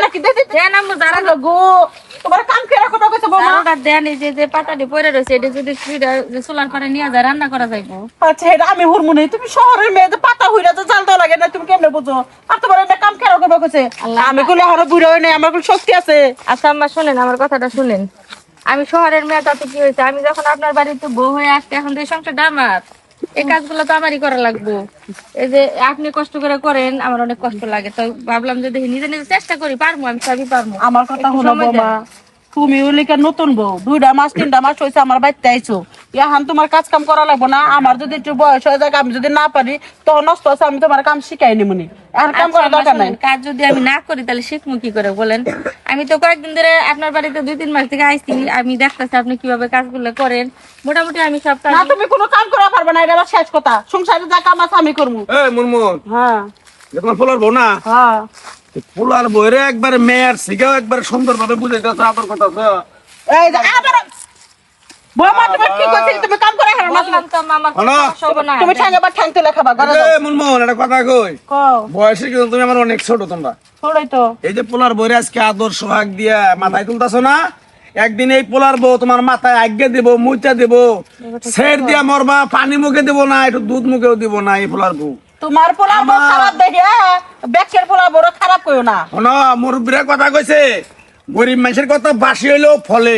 নাকি দেন আম্মু দাঁড়ান গো তোমার কাম কে রাখো কইছে বৌমা দেন এই যে পাতাটি পড়ে রয়েছে এটা যদি চুলার পারে নিয়ে যায় রান্না করা যাইবো আচ্ছা এটা আমি হুরমুনি তুমি শহরের মেয়ে পাতা হইরা তো জাল দাও লাগে না তুমি কেমনে বুঝো আর তোমার এটা কাম কে রাখো কইছে আমি কইলে আরো বুড়ো হই নাই আমার কোন শক্তি আছে আচ্ছা আম্মা শুনেন আমার কথাটা শুনেন আমি শহরের মেয়ে তাতে কি হয়েছে আমি যখন আপনার বাড়িতে বউ হয়ে আসতে এখন তো এই সংসারটা আমার এই কাজগুলো তো আমারই করা লাগবে এই যে আপনি কষ্ট করে করেন আমার অনেক কষ্ট লাগে তো ভাবলাম যে দেখি নিজে নিজে চেষ্টা করি পারবো আমি সবই পারবো আমার কথা হলো বাবা তুমি ওলিকা নতুন বউ 2টা মাস 3টা মাস হইছে আমার বাড়িতে আইছো এখন তোমার কাজ কাম করা লাগবে না আমার যদি একটু বয়স হয়ে যায় আমি যদি না পারি তখন নষ্ট আছে আমি তোমার কাম শিখাই নিমুনি এখন কাম করার দরকার নাই কাজ যদি আমি না করি তাহলে শিখবো কি করে বলেন আমি তো কয়েকদিন ধরে আপনার বাড়িতে 2-3 মাস থেকে আইছি আমি দেখতেছি আপনি কিভাবে কাজগুলো করেন মোটামুটি আমি সব কাজ না তুমি কোনো কাম করা পারবে না এটা আমার শেষ কথা সংসারে যা কাম আছে আমি করব এই মুনমুন হ্যাঁ তোমার পোলার বউ না হ্যাঁ পোলার বউরে একবার মেয়ের শিখাও একবার সুন্দরভাবে বুঝাইতে আদর কথা তো এই যে আবার বৌমা তুমি কি করছিস তুমি কাম করে হারো না তো মামার সব না তুমি ঠাঙ্গা বা ঠাং তুলে খাবা ঘরে এই মুনমুন একটা কথা কই কও বয়সে কিন্তু তুমি আমার অনেক ছোট তোমরা ছোটই তো এই যে পোলার বউরে আজকে আদর সোহাগ দিয়া মাথায় তুলতাছো না একদিন এই পোলার বউ তোমার মাথায় আজ্ঞা দিব মুইটা দিব সের দিয়া মরবা পানি মুখে দিব না একটু দুধ মুখেও দিব না এই পোলার বউ তোমার পোলা বউ খারাপ দেখে বেকের পোলা বড় খারাপ কইও না শোনো মুরব্বীরা কথা কইছে গরিব মানুষের কথা বাসি হইলেও ফলে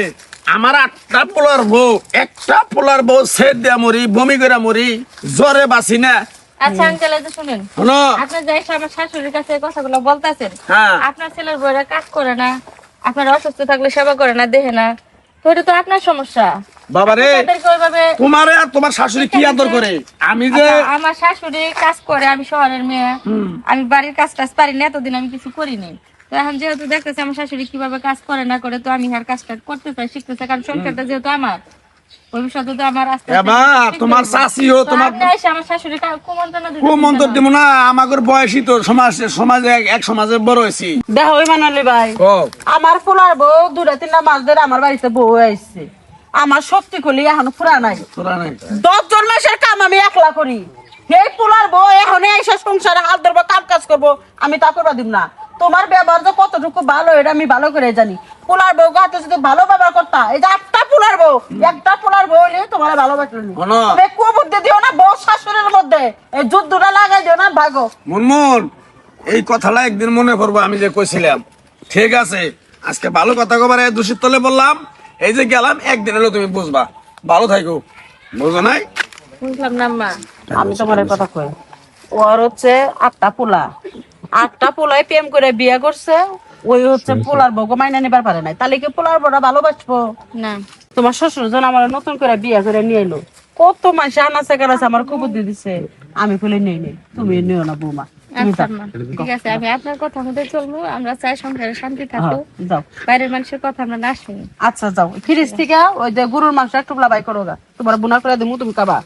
আমার 8টা পোলার বউ একটা পোলার বউ সের দিয়া মরি বমি করে মরি জ্বরে বাসি না আচ্ছা আঙ্কেল এই যে শুনেন শোনো আপনি যাই আমার শাশুড়ির কাছে কথাগুলো বলতাছেন হ্যাঁ আপনার ছেলের বউরা কাজ করে না আপনার অসুস্থ থাকলে সেবা করে না দেখে না তো এটা তো আপনার সমস্যা বাবারে তাদেরকে ওইভাবে তোমারে আর তোমার শাশুড়ি কি আদর করে আমি যে আচ্ছা, আমার শাশুড়ি কাজ করে আমি শহরের মেয়ে আমি বাড়ির কাজ টাজ পারি না এতদিন আমি কিছু করিনি তো এখন যেহেতু দেখতেছি আমার শাশুড়ি কিভাবে কাজ করে না করে তো আমি আর কাজটা করতে চাই শিখতে চাই কারণ সংসারটা যেহেতু আমার ভবিষ্যতে তো আমার আস্তে এবার তোমার শাশিও তোমার আপনি এসে আমার শাশুড়ি কুমন্ত্রণা দিতে কুমন্তর দিব না আমাদের বয়সী তো সমাজে এক সমাজে বড় হয়েছি দেখো ইমানুয়ালি ভাই আমার পোলার বউ 2-3টা মাস ধরে আমার বাড়িতে বউ আইছে আমার শক্তি কলি এখন পুরা নাই 10 মাসের কাম আমি একলা করি এই পোলার বউ এখন এসে সংসারে হাত ধরবো কাম কাজ করবো আমি তা করবা দিব না তোমার ব্যবহার যে কতটুকু ভালো এটা আমি ভালো করে জানি পোলার বউ হাতে যদি ভালো ব্যবহার করতা এই যে 8টা পোলার বউ একটা পোলার বউ হলে তোমার ভালোবাসলো তুমি কুবুদ্ধি দিও না বউ শাশুড়ির মধ্যে এই যুদ্ধটা লাগাই দিও না ভাগো মুনমুন এই কথাটা একদিন মনে করবো আমি যে কইছিলাম ঠিক আছে আজকে ভালো কথা কবার দূষিত তলে বললাম এই যে গেলাম একদিন হলো তুমি বুঝবা ভালো থাকো বুঝো নাই বুঝলাম না মা আমি তোমার কথা কই ওর হচ্ছে 8টা পোলা 8টা পোলায় প্রেম করে বিয়ে করছে ওই হচ্ছে পোলার বউ মাইনা নিবার পারে নাই তাহলে কি পোলার বউটা ভালোবাসবো না তোমার শ্বশুর জন আমার নতুন করে বিয়ে করে নিয়ে এলো কত মাসে আনাচে কানাচে আমার খুব বুদ্ধি দিছে আমি বলে নেই নেই তুমি নিও না বৌমা ঠিক আছে আমি আপনার কথা মতো চলবো আমরা চাই সংসারে শান্তি থাকো যাও বাইরের মানুষের কথা আমরা না শুনি আচ্ছা যাও ফ্রিজ থেকে ওই যে গরুর মাংস একটু বাই করো গা তোমার বোনা করে দিমু তুমি খাবা